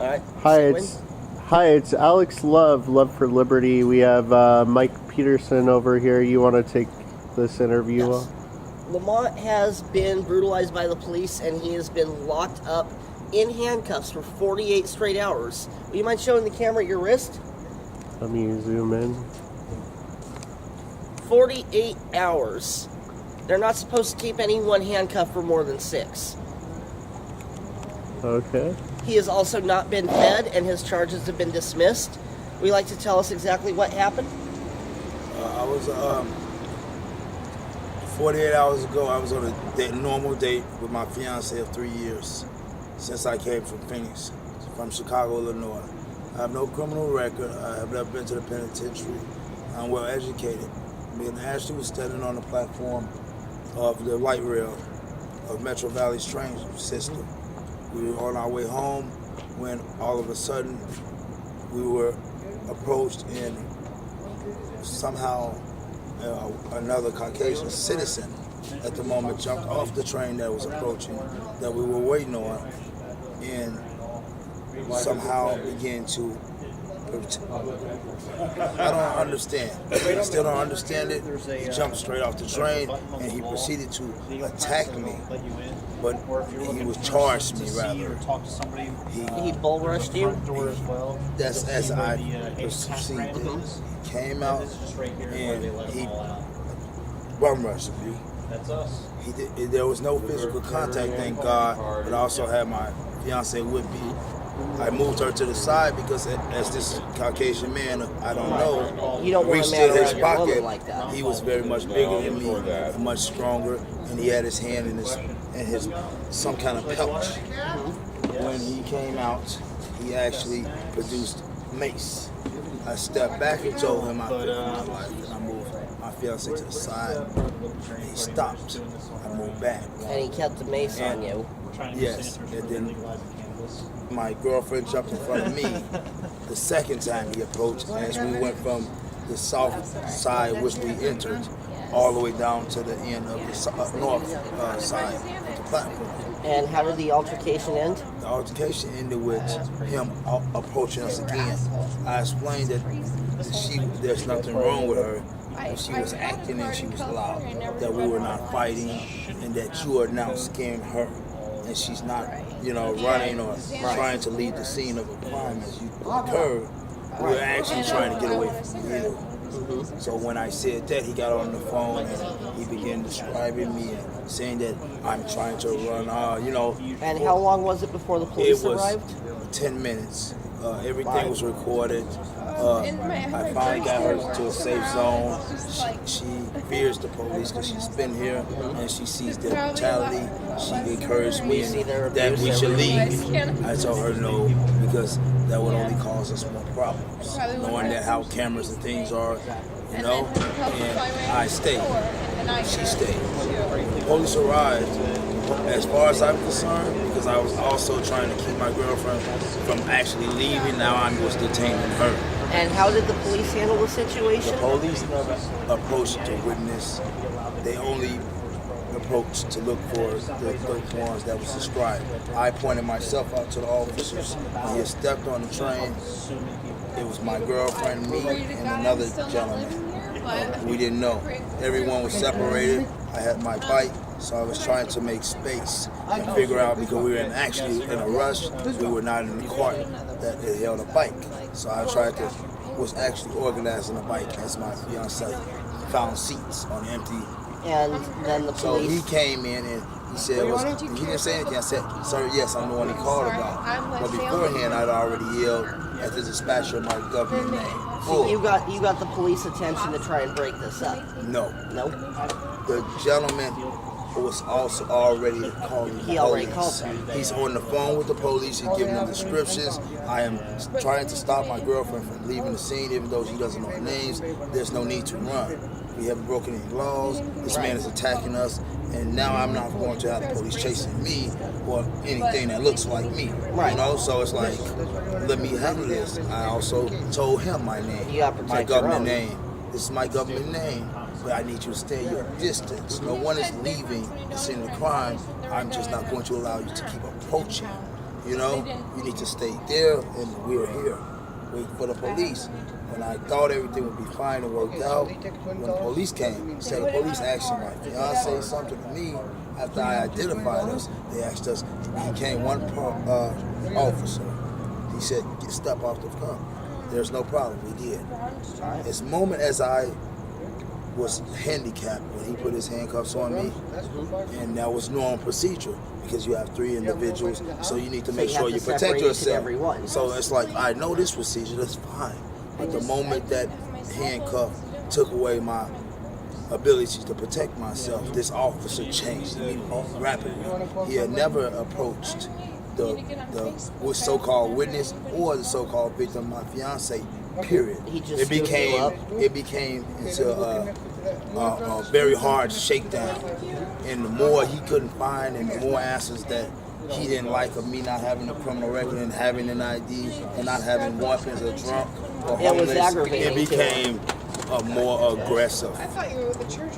All right. Hi, it's Alex Love for Liberty. We have Mike Peterson over here. You want to take this interview? Yes. Lamont has been brutalized by the police, and he has been locked up in handcuffs for 48 straight hours. Will you mind showing the camera your wrist? Let me zoom in. 48 hours. They're not supposed to keep anyone handcuffed for more than 6. Okay. He has also not been fed, and his charges have been dismissed. Would you like to tell us exactly what happened? I was 48 hours ago. I was on a normal date with my fiance of 3 years since I came from Phoenix, from Chicago, Illinois. I have no criminal record. I have never been to the penitentiary. I'm well educated. Me and Ashley was standing on the platform of the light rail of Metro Valley's train system. We were on our way home when all of a sudden we were approached, and somehow another Caucasian citizen at the moment jumped off the train that was approaching, that we were waiting on, and somehow began to, I don't understand. I still don't understand it. He jumped straight off the train and he proceeded to attack me, but he was charged me rather. He bull rushed you? That's as I perceived it. He came out and he bum rushed me. There was no physical contact, thank God, but I also had my fiance with me. I moved her to the side because as this Caucasian man, I don't know, you don't reached want a man in his around your woman pocket. like that. He was very much bigger than me, and much stronger, and he had his hand in his some kind of pouch. When he came out, he actually produced mace. I stepped back and told him I feared my life, and I moved my fiance to the side, and he stopped. I moved back. And he kept the mace on you. Yes, and then my girlfriend jumped in front of me the second time he approached, as we went from the south side, which we entered, all the way down to the end of the north side of the platform. And how did the altercation end? The altercation ended with him approaching us again. I explained that there's nothing wrong with her. She was acting and she was loud, that we were not fighting, and that you are now scaring her. And she's not, running or trying to leave the scene of a crime as you occurred. We're actually trying to get away from you. So when I said that, he got on the phone and he began describing me and saying that I'm trying to run, And how long was it before the police arrived? 10 minutes. Everything was recorded. I finally got her to a safe zone. She fears the police because she's been here and she sees the brutality. She encouraged me that we should leave. I told her no, because that would only cause us more problems. Knowing that how cameras and things are, and I stayed. She stayed. The police arrived. As far as I'm concerned, because I was also trying to keep my girlfriend from actually leaving, now I was detaining her. And how did the police handle the situation? The police never approached the witness. They only approached to look for the ones that was described. I pointed myself out to the officers. When he had stepped on the train, it was my girlfriend, me, and another gentleman. We didn't know. Everyone was separated. I had my bike, so I was trying to make space and figure out, because we were actually in a rush, we were not in the cart that it held a bike. So I was actually organizing the bike as my fiance found seats on empty. And then the police. So he came in and he said, he didn't say anything. I said, sir, yes, I'm the one he called about. But beforehand, I'd already yelled at the dispatcher my government name. So you got the police attention to try and break this up? No. No? The gentleman was also already calling the police. He already called them. He's on the phone with the police. He's giving them descriptions. I am trying to stop my girlfriend from leaving the scene, even though she doesn't know her names. There's no need to run. We haven't broken any laws. This man is attacking us, and now I'm not going to have the police chasing me or anything that looks like me. Right. So it's like, let me handle this. I also told him my name, You gotta protect my your government own. name. This is my government name, but I need you to stay your distance. No one is leaving the scene of the crime. I'm just not going to allow you to keep approaching. You know, you need to stay there, and we're here, waiting for the police. When I thought everything would be fine and worked out, when the police came, instead of police asking my fiance something to me after I identified us, they asked us. He came one officer. He said, "Step off the car." There's no problem. We did. As moment as I was handicapped when he put his handcuffs on me, and that was normal procedure because you have 3 individuals, so you need to make sure you protect yourself. So it's like, I know this procedure, that's fine. But the moment that handcuff took away my ability to protect myself, this officer changed me rapidly. He had never approached the so-called witness or the so-called victim, my fiance. Period. It became into a very hard shakedown, and the more he couldn't find, and the more answers that he didn't like of me not having a criminal record and having an ID and not having weapons or drunk or homeless, it became a more aggressive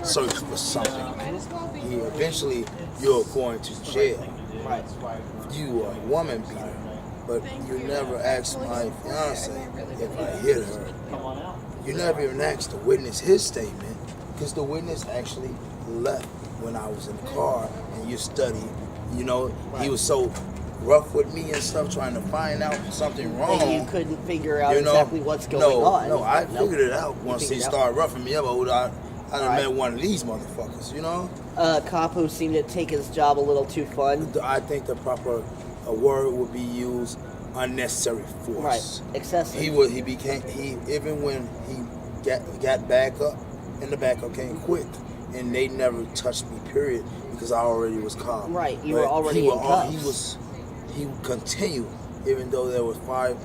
search for something. Eventually, you're going to jail. Right. You are a woman beater, but you never asked my fiance if I hit her. You never even asked the witness his statement, because the witness actually left when I was in the car, and you studied. You know, he was so rough with me and stuff, trying to find out something wrong. And you couldn't figure out exactly what's going on. No, I figured it out once he started roughing me up. I done met one of these motherfuckers, you know? A cop who seemed to take his job a little too fun. I think the proper word would be used, unnecessary force. Right, excessive. Even when he got back up, and the backup came quick, and they never touched me, period, because I already was calm. Right, you were already in cuffs. He continued, even though there was 5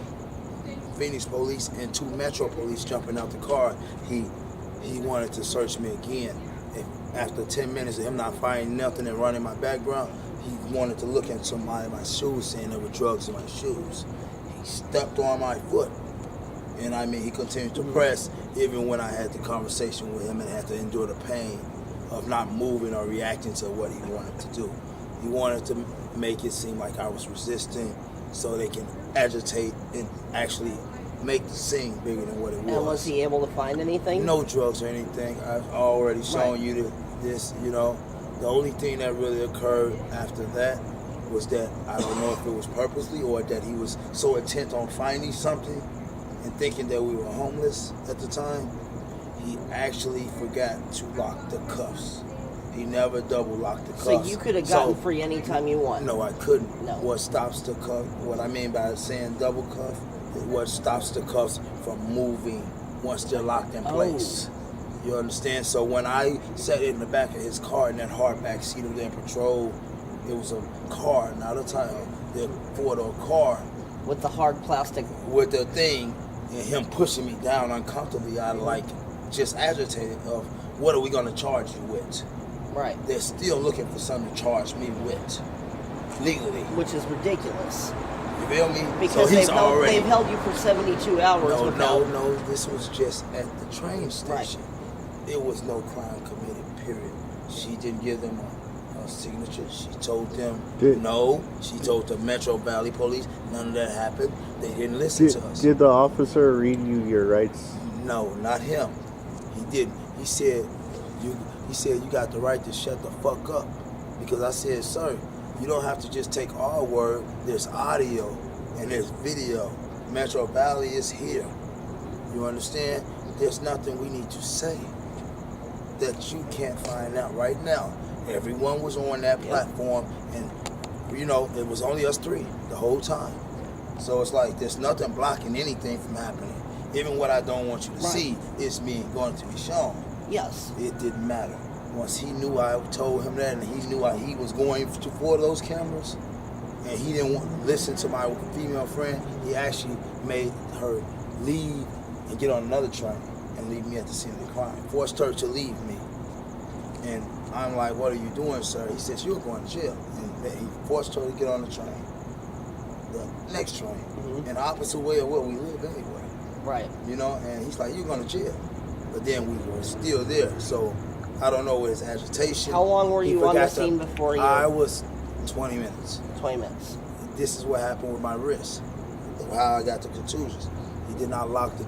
Phoenix police and 2 Metro police jumping out the car, he wanted to search me again. And after 10 minutes of him not finding nothing and running my background, he wanted to look into my shoes, saying there were drugs in my shoes. He stepped on my foot. And I mean, he continued to press, even when I had the conversation with him and had to endure the pain of not moving or reacting to what he wanted to do. He wanted to make it seem like I was resisting so they can agitate and actually make the scene bigger than what it was. And was he able to find anything? No drugs or anything. I've already shown you this, you know. The only thing that really occurred after that was that I don't know if it was purposely or that he was so intent on finding something and thinking that we were homeless at the time, he actually forgot to lock the cuffs. He never double locked the cuffs. So you could have gotten free anytime you want? No, I couldn't. No. What stops the cuff, what I mean by saying double cuff, is what stops the cuffs from moving once they're locked in place. You understand? So when I sat in the back of his car in that hardback seat of their patrol, it was a car, not a Tahoe, the 4-door car. With the hard plastic. With the thing, and him pushing me down uncomfortably, I like just agitated of what are we going to charge you with? Right. They're still looking for something to charge me with, legally. Which is ridiculous. You feel me? Because so they've held you for 72 hours. No, this was just at the train station. Right. It was no crime committed, period. She didn't give them a signature. She told them no. She told the Metro Valley Police none of that happened. They didn't listen to us. Did the officer read you your rights? No, not him. He didn't. He said you got the right to shut the fuck up. Because I said, sir, you don't have to just take our word. There's audio and there's video. Metro Valley is here. You understand? There's nothing we need to say that you can't find out right now. Everyone was on that platform, and you know, it was only us 3 the whole time. So it's like there's nothing blocking anything from happening. Even what I don't want you to see is me going to be shown. Yes. It didn't matter. Once he knew I told him that, and he knew he was going for those cameras, and he didn't want to listen to my female friend, he actually made her leave and get on another train and leave me at the scene of the crime. Forced her to leave me. And I'm like, what are you doing, sir? He says, you're going to jail. And he forced her to get on the train. The next train. In the opposite way of where we live anyway. Right. You know, and he's like, you're going to jail. But then we were still there. So I don't know what his agitation. How long were you on the scene before you? I was 20 minutes. 20 minutes. this is what happened with my wrist, how I got the contusions. He did not lock the,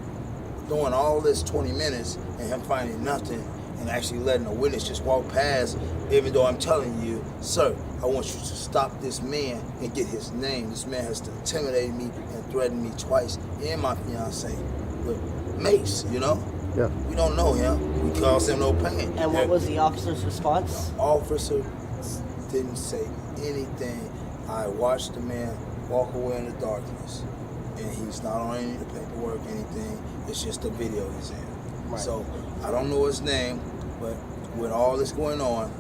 doing all this 20 minutes and him finding nothing and actually letting a witness just walk past, even though I'm telling you, sir, I want you to stop this man and get his name. This man has intimidated me and threatened me twice and my fiance with mace, you know? Yeah. We don't know him. We cause him no pain. And what was the officer's response? The officer didn't say anything. I watched the man walk away in the darkness, and he's not on any of the paperwork, anything. It's just a video he's in. Right. So I don't know his name, but with all this going on,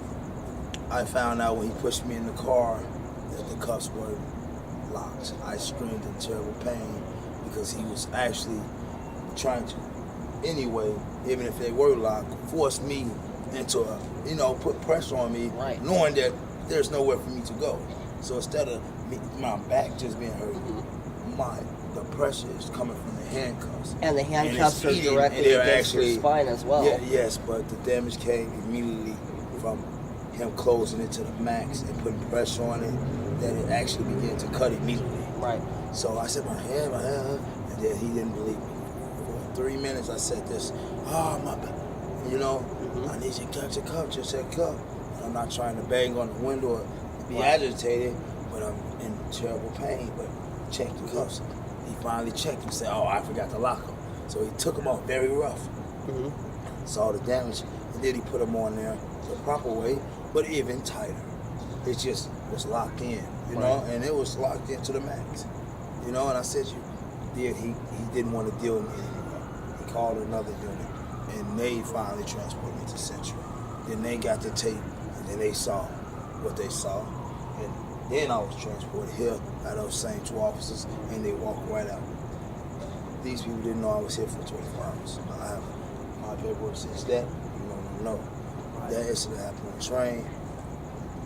I found out when he pushed me in the car that the cuffs were locked. I screamed in terrible pain because he was actually trying to, anyway, even if they were locked, force me into a, you know, put pressure on me, right, knowing that there's nowhere for me to go. So instead of me, my back just being hurt, the pressure is coming from the handcuffs. And the handcuffs are directly against your spine as well. Yeah, yes, but the damage came immediately from him closing it to the max and putting pressure on it, that it actually began to cut immediately. Right. So I said, my hand, and then he didn't believe me. For 3 minutes I said this, oh, my back, you know, I need you to cut your cuff, just say cuff. And I'm not trying to bang on the window or be agitated, but I'm in terrible pain, but check the cuffs. He finally checked and said, oh, I forgot to lock them. So he took them off very rough. Saw the damage, and then he put them on there the proper way, but even tighter. It just was locked in, you know, and it was locked into the max, you know. And I said, he didn't want to deal with me anymore. He called another unit, and they finally transported me to Central. Then they got the tape, and then they saw what they saw, and then I was transported here by those same 2 officers, and they walked right out. These people didn't know I was here for 24 hours. I have my paperwork since that. You don't know. That incident happened on the train.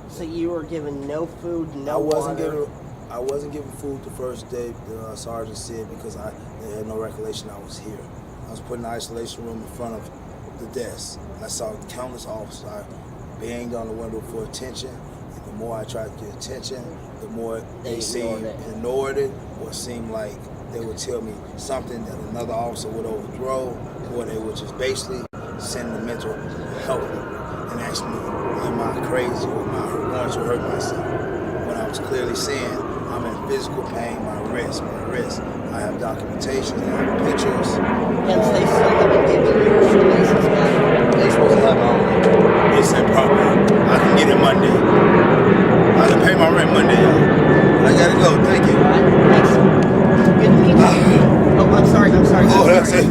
So you were given no food, no water? I wasn't given food the first day, the sergeant said, because they had no recollection I was here. I was put in the isolation room in front of the desk. I saw countless officers. I banged on the window for attention. And the more I tried to get attention, the more they ignored it, or seemed like they would tell me something that another officer would overthrow, or they would just basically send the mental help and ask me, am I crazy or am I going to hurt myself? When I was clearly saying, I'm in physical pain, my wrist. I have documentation, I have pictures. Hence, they still haven't given you your shoelaces back. They supposed to have my own. They said probably I can get it Monday. I can pay my rent Monday, y'all. But I gotta go. Thank you. All right, thanks. Good to meet you. Oh, I'm sorry. Oh, that's it.